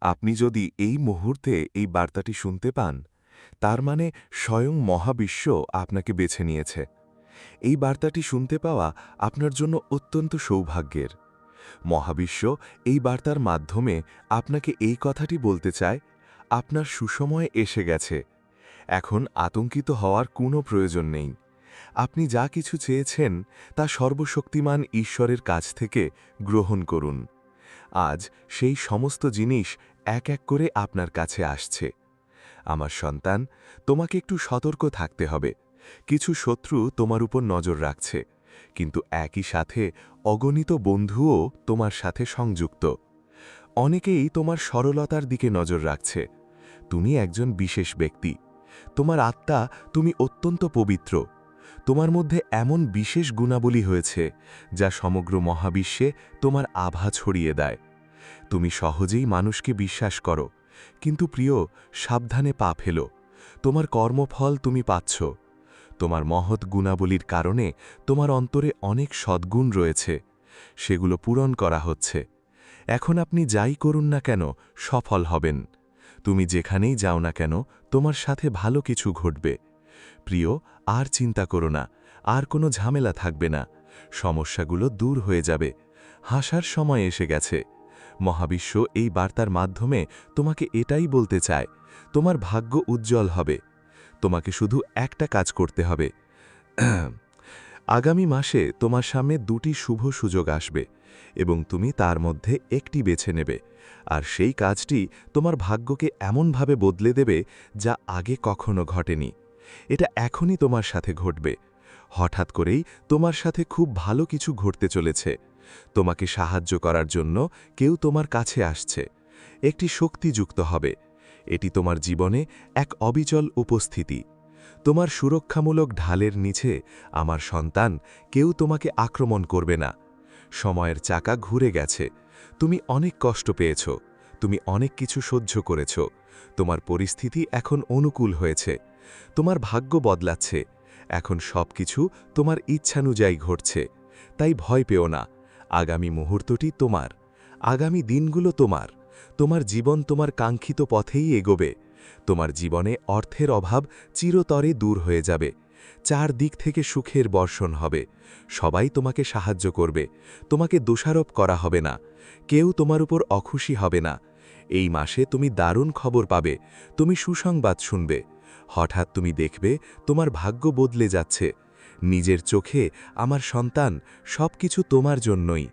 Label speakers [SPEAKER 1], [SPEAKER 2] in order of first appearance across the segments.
[SPEAKER 1] আপনি যদি এই মুহূর্তে এই বার্তাটি শুনতে পান, তার মানে স্বয়ং মহাবিশ্ব আপনাকে বেছে নিয়েছে। এই বার্তাটি শুনতে পাওয়া আপনার জন্য অত্যন্ত সৌভাগ্যের। মহাবিশ্ব এই বার্তার মাধ্যমে আপনাকে এই কথাটি বলতে চায়, আপনার সুসময় এসে গেছে। এখন আতঙ্কিত হওয়ার কোনো প্রয়োজন নেই। আপনি যা কিছু চেয়েছেন তা সর্বশক্তিমান ঈশ্বরের কাছ থেকে গ্রহণ করুন। আজ সেই সমস্ত জিনিস এক এক করে আপনার কাছে আসছে। আমার সন্তান, তোমাকে একটু সতর্ক থাকতে হবে। কিছু শত্রু তোমার উপর নজর রাখছে, কিন্তু একই সাথে অগণিত বন্ধুও তোমার সাথে সংযুক্ত। অনেকেই তোমার সরলতার দিকে নজর রাখছে। তুমি একজন বিশেষ ব্যক্তি। তোমার আত্মা, তুমি অত্যন্ত পবিত্র। তোমার মধ্যে এমন বিশেষ গুণাবলী হয়েছে যা সমগ্র মহাবিশ্বে তোমার আভা ছড়িয়ে দেয়। তুমি সহজেই মানুষকে বিশ্বাস করো, কিন্তু প্রিয়, সাবধানে পা ফেলো। তোমার কর্মফল তুমি পাচ্ছ। তোমার মহৎ গুণাবলীর কারণে তোমার অন্তরে অনেক সদ্গুণ রয়েছে, সেগুলো পূরণ করা হচ্ছে। এখন আপনি যাই করুন না কেন, সফল হবেন। তুমি যেখানেই যাও না কেন, তোমার সাথে ভালো কিছু ঘটবে। প্রিয়, আর চিন্তা করো না, আর কোনো ঝামেলা থাকবে না। সমস্যাগুলো দূর হয়ে যাবে। হাসার সময় এসে গেছে। মহাবিশ্ব এই বার্তার মাধ্যমে তোমাকে এটাই বলতে চায়, তোমার ভাগ্য উজ্জ্বল হবে। তোমাকে শুধু একটা কাজ করতে হবে। আগামী মাসে তোমার সামনে দুটি শুভ সুযোগ আসবে এবং তুমি তার মধ্যে একটি বেছে নেবে, আর সেই কাজটি তোমার ভাগ্যকে এমনভাবে বদলে দেবে যা আগে কখনো ঘটেনি। এটা এখনই তোমার সাথে ঘটবে। হঠাৎ করেই তোমার সাথে খুব ভালো কিছু ঘটতে চলেছে। তোমাকে সাহায্য করার জন্য কেউ তোমার কাছে আসছে। একটি শক্তি যুক্ত হবে। এটি তোমার জীবনে এক অবিচল উপস্থিতি। তোমার সুরক্ষামূলক ঢালের নিচে, আমার সন্তান, কেউ তোমাকে আক্রমণ করবে না। সময়ের চাকা ঘুরে গেছে। তুমি অনেক কষ্ট পেয়েছ। তুমি অনেক কিছু সহ্য করেছ। তোমার পরিস্থিতি এখন অনুকূল হয়েছে। তোমার ভাগ্য বদলাচ্ছে। এখন সবকিছু তোমার ইচ্ছানুযায়ী ঘটছে। তাই ভয় পেও না। আগামী মুহূর্তটি তোমার। আগামী দিনগুলো তোমার। তোমার জীবন তোমার কাঙ্ক্ষিত পথেই এগোবে। তোমার জীবনে অর্থের অভাব চিরতরে দূর হয়ে যাবে। চারদিক থেকে সুখের বর্ষণ হবে। সবাই তোমাকে সাহায্য করবে। তোমাকে দোষারোপ করা হবে না। কেউ তোমার উপর অখুশি হবে না। এই মাসে তুমি দারুণ খবর পাবে। তুমি সুসংবাদ শুনবে। হঠাৎ তুমি দেখবে তোমার ভাগ্য বদলে যাচ্ছে। নিজের চোখে, আমার সন্তান, সবকিছু তোমার জন্যই।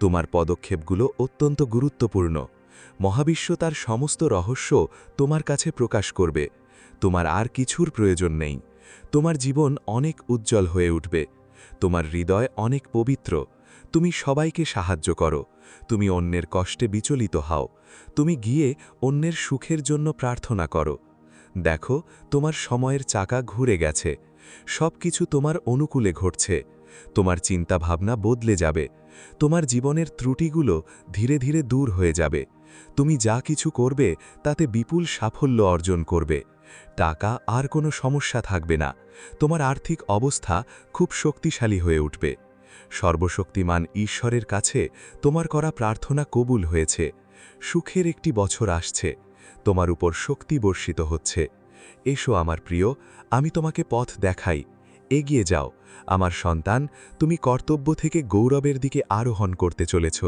[SPEAKER 1] তোমার পদক্ষেপগুলো অত্যন্ত গুরুত্বপূর্ণ। মহাবিশ্ব তার সমস্ত রহস্য তোমার কাছে প্রকাশ করবে। তোমার আর কিছুর প্রয়োজন নেই। তোমার জীবন অনেক উজ্জ্বল হয়ে উঠবে। তোমার হৃদয় অনেক পবিত্র। তুমি সবাইকে সাহায্য করো। তুমি অন্যের কষ্টে বিচলিত হও। তুমি গিয়ে অন্যের সুখের জন্য প্রার্থনা করো। দেখো, তোমার সময়ের চাকা ঘুরে গেছে। সবকিছু তোমার অনুকূলে ঘটছে। তোমার চিন্তাভাবনা বদলে যাবে। তোমার জীবনের ত্রুটিগুলো ধীরে ধীরে দূর হয়ে যাবে। তুমি যা কিছু করবে তাতে বিপুল সাফল্য অর্জন করবে। টাকা আর কোনো সমস্যা থাকবে না। তোমার আর্থিক অবস্থা খুব শক্তিশালী হয়ে উঠবে। সর্বশক্তিমান ঈশ্বরের কাছে তোমার করা প্রার্থনা কবুল হয়েছে। সুখের একটি বছর আসছে। তোমার উপর শক্তি বর্ষিত হচ্ছে। এসো আমার প্রিয়, আমি তোমাকে পথ দেখাই। এগিয়ে যাও আমার সন্তান। তুমি কর্তব্য থেকে গৌরবের দিকে আরোহণ করতে চলেছ।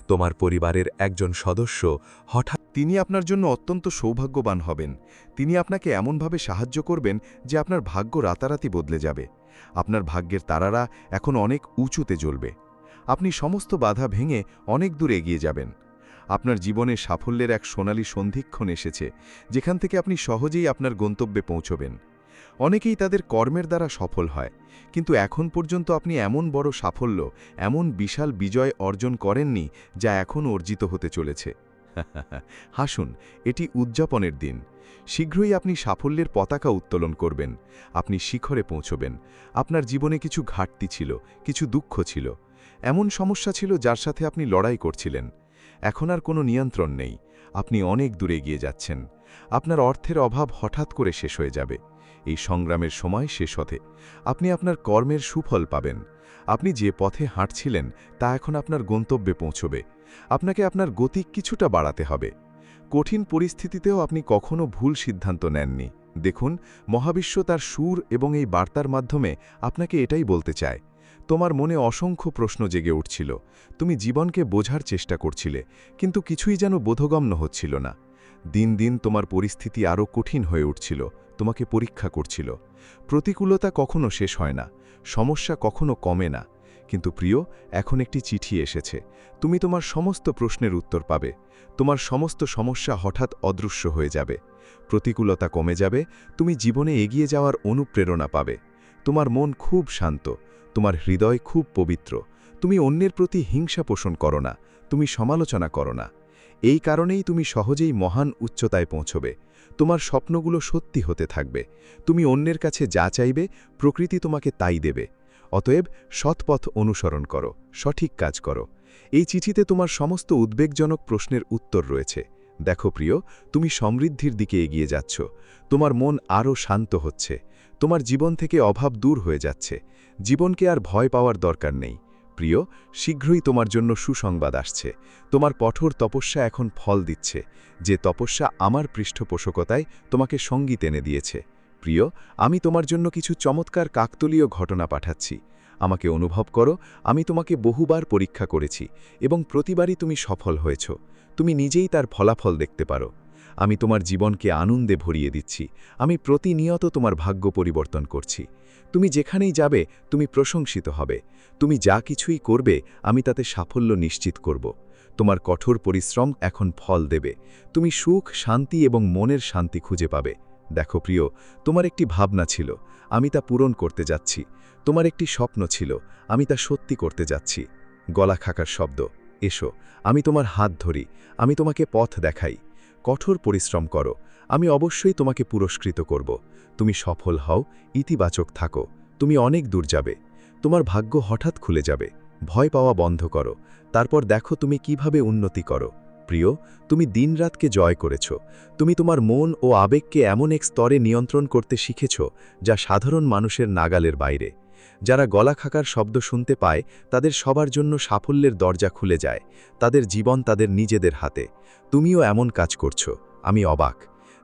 [SPEAKER 1] তোমার পরিবারের একজন সদস্য হঠাৎ
[SPEAKER 2] তিনি আপনার জন্য অত্যন্ত সৌভাগ্যবান হবেন। তিনি আপনাকে এমনভাবে সাহায্য করবেন যে আপনার ভাগ্য রাতারাতি বদলে যাবে। আপনার ভাগ্যের তারারা এখন অনেক উঁচুতে জ্বলবে। আপনি সমস্ত বাধা ভেঙে অনেক দূর এগিয়ে যাবেন। আপনার জীবনে সাফল্যের এক সোনালী সন্ধিক্ষণ এসেছে, যেখান থেকে আপনি সহজেই আপনার গন্তব্যে পৌঁছবেন। অনেকেই তাদের কর্মের দ্বারা সফল হয়, কিন্তু এখন পর্যন্ত আপনি এমন বড় সাফল্য, এমন বিশাল বিজয় অর্জন করেননি যা এখন অর্জিত হতে চলেছে। হাসুন, এটি উদযাপনের দিন। শীঘ্রই আপনি সাফল্যের পতাকা উত্তোলন করবেন। আপনি শিখরে পৌঁছবেন। আপনার জীবনে কিছু ঘাটতি ছিল, কিছু দুঃখ ছিল, এমন সমস্যা ছিল যার সাথে আপনি লড়াই করছিলেন। এখন আর কোনো নিয়ন্ত্রণ নেই। আপনি অনেক দূরে এগিয়ে যাচ্ছেন। আপনার অর্থের অভাব হঠাৎ করে শেষ হয়ে যাবে। এই সংগ্রামের সময় শেষ হতে আপনি আপনার কর্মের সুফল পাবেন। আপনি যে পথে হাঁটছিলেন তা এখন আপনার গন্তব্যে পৌঁছবে। আপনাকে আপনার গতি কিছুটা বাড়াতে হবে। কঠিন পরিস্থিতিতেও আপনি কখনো ভুল সিদ্ধান্ত নেননি। দেখুন, মহাবিশ্ব তার সুর এবং এই বার্তার মাধ্যমে আপনাকে এটাই বলতে চায়। তোমার মনে অসংখ্য প্রশ্ন জেগে উঠছিল, তুমি জীবনকে বোঝার চেষ্টা করছিলে, কিন্তু কিছুই যেন বোধগম্য হচ্ছিল না। দিন দিন তোমার পরিস্থিতি আরও কঠিন হয়ে উঠছিল, তোমাকে পরীক্ষা করছিল। প্রতিকূলতা কখনো শেষ হয় না, সমস্যা কখনো কমে না। কিন্তু প্রিয়, এখন একটি চিঠি এসেছে। তুমি তোমার সমস্ত প্রশ্নের উত্তর পাবে। তোমার সমস্ত সমস্যা হঠাৎ অদৃশ্য হয়ে যাবে। প্রতিকূলতা কমে যাবে, তুমি জীবনে এগিয়ে যাওয়ার অনুপ্রেরণা পাবে। তোমার মন খুব শান্ত, তোমার হৃদয় খুব পবিত্র। তুমি অন্যের প্রতি হিংসা পোষণ করো না, তুমি সমালোচনা করো না। এই কারণেই তুমি সহজেই মহান উচ্চতায় পৌঁছবে। তোমার স্বপ্নগুলো সত্যি হতে থাকবে। তুমি অন্যের কাছে যা চাইবে, প্রকৃতি তোমাকে তাই দেবে। অতএব সৎপথ অনুসরণ করো, সঠিক কাজ করো। এই চিঠিতে তোমার সমস্ত উদ্বেগজনক প্রশ্নের উত্তর রয়েছে। দেখো প্রিয়, তুমি সমৃদ্ধির দিকে এগিয়ে যাচ্ছ। তোমার মন আরও শান্ত হচ্ছে। তোমার জীবন থেকে অভাব দূর হয়ে যাচ্ছে। জীবনকে আর ভয় পাওয়ার দরকার নেই। প্রিয়, শীঘ্রই তোমার জন্য সুসংবাদ আসছে। তোমার কঠোর তপস্যা এখন ফল দিচ্ছে। যে তপস্যা আমার পৃষ্ঠপোষকতায় তোমাকে সঙ্গীত এনে দিয়েছে। প্রিয়, আমি তোমার জন্য কিছু চমৎকার কাকতলীয় ঘটনা পাঠাচ্ছি। আমাকে অনুভব করো, আমি তোমাকে বহুবার পরীক্ষা করেছি এবং প্রতিবারই তুমি সফল হয়েছ। তুমি নিজেই তার ফলাফল দেখতে পারো। আমি তোমার জীবনকে আনন্দে ভরিয়ে দিচ্ছি। আমি প্রতিনিয়ত তোমার ভাগ্য পরিবর্তন করছি। তুমি যেখানেই যাবে, তুমি প্রশংসিত হবে। তুমি যা কিছুই করবে, আমি তাতে সাফল্য নিশ্চিত করব। তোমার কঠোর পরিশ্রম এখন ফল দেবে। তুমি সুখ, শান্তি এবং মনের শান্তি খুঁজে পাবে। দেখো প্রিয়, তোমার একটি ভাবনা ছিল, আমি তা পূরণ করতে যাচ্ছি। তোমার একটি স্বপ্ন ছিল, আমি তা সত্যি করতে যাচ্ছি। গলা খাকার শব্দ, এসো, আমি তোমার হাত ধরি, আমি তোমাকে পথ দেখাই। কঠোর পরিশ্রম করো, আমি অবশ্যই তোমাকে পুরস্কৃত করব। তুমি সফল হও, ইতিবাচক থাকো, তুমি অনেক দূর যাবে। তোমার ভাগ্য হঠাৎ খুলে যাবে। ভয় পাওয়া বন্ধ করো, তারপর দেখো তুমি কিভাবে উন্নতি করো। প্রিয়, তুমি দিনরাতকে জয় করেছ। তুমি তোমার মন ও আবেগকে এমন এক স্তরে নিয়ন্ত্রণ করতে শিখেছ, যা সাধারণ মানুষের নাগালের বাইরে। যারা গলা খাকার শব্দ শুনতে পায়, তাদের সবার জন্য সাফল্যের দরজা খুলে যায়। তাদের জীবন তাদের নিজেদের হাতে। তুমিও এমন কাজ করছো, আমি অবাক।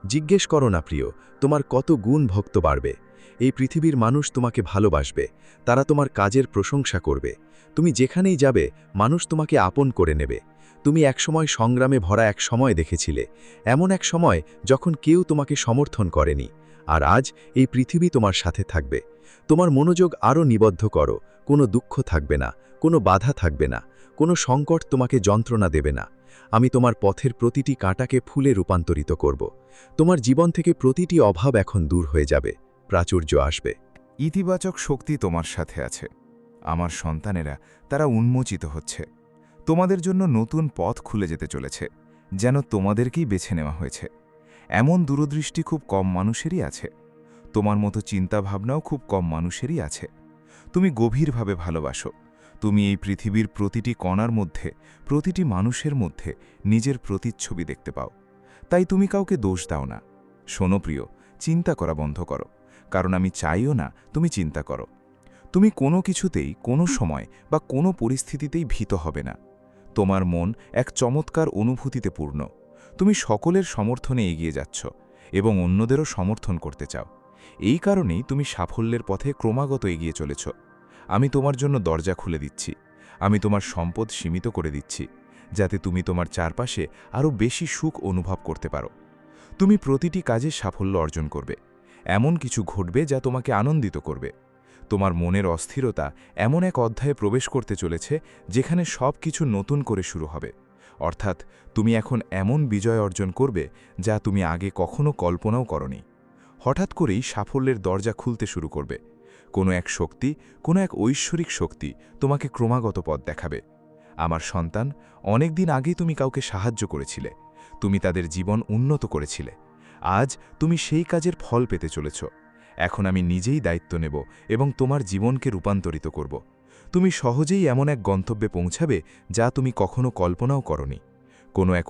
[SPEAKER 2] জিজ্ঞেস করো না প্রিয়, তোমার কত গুণ ভক্ত বাড়বে। এই পৃথিবীর মানুষ তোমাকে ভালোবাসবে, তারা তোমার কাজের প্রশংসা করবে। তুমি যেখানেই যাবে, মানুষ তোমাকে আপন করে নেবে। তুমি একসময় সংগ্রামে ভরা এক সময় দেখেছিলে, এমন এক সময় যখন কেউ তোমাকে সমর্থন করেনি। আর আজ এই পৃথিবী তোমার সাথে থাকবে। তোমার মনোযোগ আরও নিবদ্ধ করো, কোনো দুঃখ থাকবে না, কোনো বাধা থাকবে না, কোনো সংকট তোমাকে যন্ত্রণা দেবে না। আমি তোমার পথের প্রতিটি কাঁটাকে ফুলে রূপান্তরিত করব। তোমার জীবন থেকে প্রতিটি অভাব এখন দূর হয়ে যাবে, প্রাচুর্য আসবে।
[SPEAKER 3] ইতিবাচক শক্তি তোমার সাথে আছে। আমার সন্তানেরা, তারা উন্মোচিত হচ্ছে। তোমাদের জন্য নতুন পথ খুলে যেতে চলেছে, যেন তোমাদেরকেই বেছে নেওয়া হয়েছে। এমন দূরদৃষ্টি খুব কম মানুষেরই আছে। তোমার মতো চিন্তাভাবনাও খুব কম মানুষেরই আছে। তুমি গভীরভাবে ভালোবাসো। তুমি এই পৃথিবীর প্রতিটি কণার মধ্যে, প্রতিটি মানুষের মধ্যে নিজের প্রতিচ্ছবি দেখতে পাও। তাই তুমি কাউকে দোষ দাও না। শোনো প্রিয়, চিন্তা করা বন্ধ করো, কারণ আমি চাইও না তুমি চিন্তা করো। তুমি কোনো কিছুতেই, কোনো সময় বা কোনো পরিস্থিতিতেই ভীত হবে না। তোমার মন এক চমৎকার অনুভূতিতে পূর্ণ। তুমি সকলের সমর্থনে এগিয়ে যাচ্ছ এবং অন্যদেরও সমর্থন করতে চাও। এই কারণেই তুমি সাফল্যের পথে ক্রমাগত এগিয়ে চলেছ। আমি তোমার জন্য দরজা খুলে দিচ্ছি। আমি তোমার সম্পদ সীমিত করে দিচ্ছি, যাতে তুমি তোমার চারপাশে আরও বেশি সুখ অনুভব করতে পারো। তুমি প্রতিটি কাজে সাফল্য অর্জন করবে। এমন কিছু ঘটবে যা তোমাকে আনন্দিত করবে। তোমার মনের অস্থিরতা এমন এক অধ্যায়ে প্রবেশ করতে চলেছে, যেখানে সব কিছু নতুন করে শুরু হবে। অর্থাৎ তুমি এখন এমন বিজয় অর্জন করবে, যা তুমি আগে কখনো কল্পনাও করনি। হঠাৎ করেই সাফল্যের দরজা খুলতে শুরু করবে। কোনো এক শক্তি, কোনো এক ঐশ্বরিক শক্তি তোমাকে ক্রমাগত পথ দেখাবে। আমার সন্তান, অনেক দিন আগেই তুমি কাউকে সাহায্য করেছিলে। তুমি তাদের জীবন উন্নত করেছিলে। আজ তুমি সেই কাজের ফল পেতে চলেছ। এখন আমি নিজেই দায়িত্ব নেব এবং তোমার জীবনকে রূপান্তরিত করব। তুমি সহজেই এমন এক গন্তব্যে পৌঁছাবে, যা তুমি কখনো কল্পনাও করনি। কোনো এক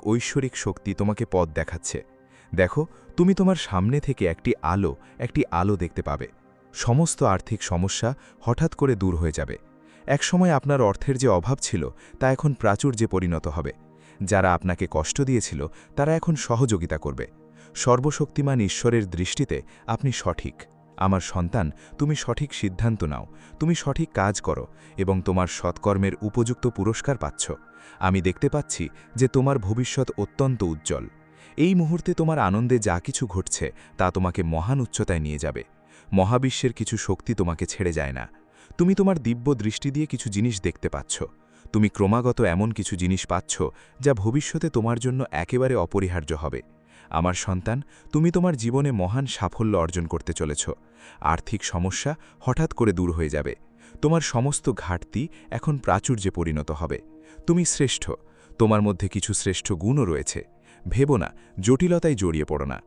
[SPEAKER 3] ঐশ্বরিক শক্তি তোমাকে পথ দেখাচ্ছে। দেখো, তুমি তোমার সামনে থেকে একটি আলো দেখতে পাবে। সমস্ত আর্থিক সমস্যা হঠাৎ করে দূর হয়ে যাবে। একসময় আপনার অর্থের যে অভাব ছিল, তা এখন প্রাচুর্যে পরিণত হবে। যারা আপনাকে কষ্ট দিয়েছিল তারা এখন সহযোগিতা করবে। সর্বশক্তিমান ঈশ্বরের দৃষ্টিতে আপনি সঠিক। আমার সন্তান, তুমি সঠিক সিদ্ধান্ত নাও, তুমি সঠিক কাজ করো এবং তোমার সৎকর্মের উপযুক্ত পুরস্কার পাচ্ছ। আমি দেখতে পাচ্ছি যে তোমার ভবিষ্যৎ অত্যন্ত উজ্জ্বল। এই মুহূর্তে তোমার আনন্দে যা কিছু ঘটছে তা তোমাকে মহান উচ্চতায় নিয়ে যাবে। মহাবিশ্বের কিছু শক্তি তোমাকে ছেড়ে যায় না। তুমি তোমার দিব্য দৃষ্টি দিয়ে কিছু জিনিস দেখতে পাচ্ছ। তুমি ক্রমাগত এমন কিছু জিনিস পাচ্ছ যা ভবিষ্যতে তোমার জন্য একেবারে অপরিহার্য হবে। আমার সন্তান, তুমি তোমার জীবনে মহান সাফল্য অর্জন করতে চলেছ। আর্থিক সমস্যা হঠাৎ করে দূর হয়ে যাবে। তোমার সমস্ত ঘাটতি এখন প্রাচুর্যে পরিণত হবে। তুমি শ্রেষ্ঠ। তোমার মধ্যে কিছু শ্রেষ্ঠ গুণও রয়েছে। ভেবো না, জটিলতায় জড়িয়ে পড়ো না।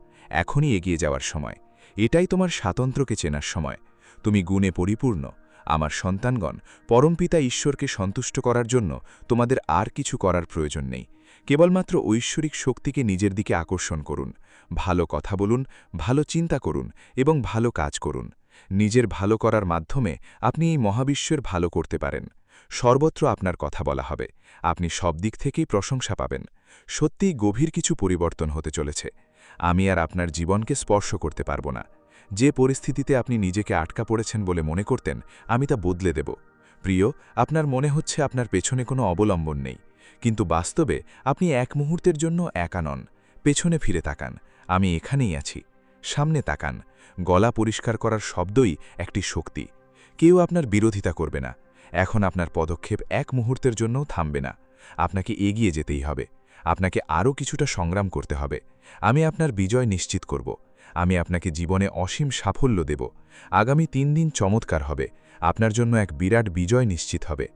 [SPEAKER 3] এখনই এগিয়ে যাওয়ার সময়। এটাই তোমার স্বাতন্ত্র্যকে চেনার সময়। তুমি গুণে পরিপূর্ণ। আমার সন্তানগণ, পরমপিতা ঈশ্বরকে সন্তুষ্ট করার জন্য তোমাদের আর কিছু করার প্রয়োজন নেই। কেবলমাত্র ঐশ্বরিক শক্তিকে নিজের দিকে আকর্ষণ করুন। ভালো কথা বলুন, ভালো চিন্তা করুন এবং ভালো কাজ করুন। নিজের ভালো করার মাধ্যমে আপনি এই মহাবিশ্বের ভালো করতে পারেন। সর্বত্র আপনার কথা বলা হবে। আপনি সব দিক থেকেই প্রশংসা পাবেন। সত্যিই গভীর কিছু পরিবর্তন হতে চলেছে। আমি আর আপনার জীবনকে স্পর্শ করতে পারব না। যে পরিস্থিতিতে আপনি নিজেকে আটকা পড়েছেন বলে মনে করতেন, আমি তা বদলে দেব। প্রিয়, আপনার মনে হচ্ছে আপনার পেছনে কোনো অবলম্বন নেই, কিন্তু বাস্তবে আপনি এক মুহূর্তের জন্য একা নন। পেছনে ফিরে তাকান, আমি এখানেই আছি। সামনে তাকান, গলা পরিষ্কার করার শব্দই একটি শক্তি। কেউ আপনার বিরোধিতা করবে না। এখন আপনার পদক্ষেপ এক মুহূর্তের জন্যও থামবে না। আপনাকে এগিয়ে যেতেই হবে। আপনাকে আরও কিছুটা সংগ্রাম করতে হবে। আমি আপনার বিজয় নিশ্চিত করব। আমি আপনাকে জীবনে অসীম সাফল্য দেব। আগামী 3 দিন চমৎকার হবে। আপনার জন্য এক বিরাট বিজয় নিশ্চিত হবে।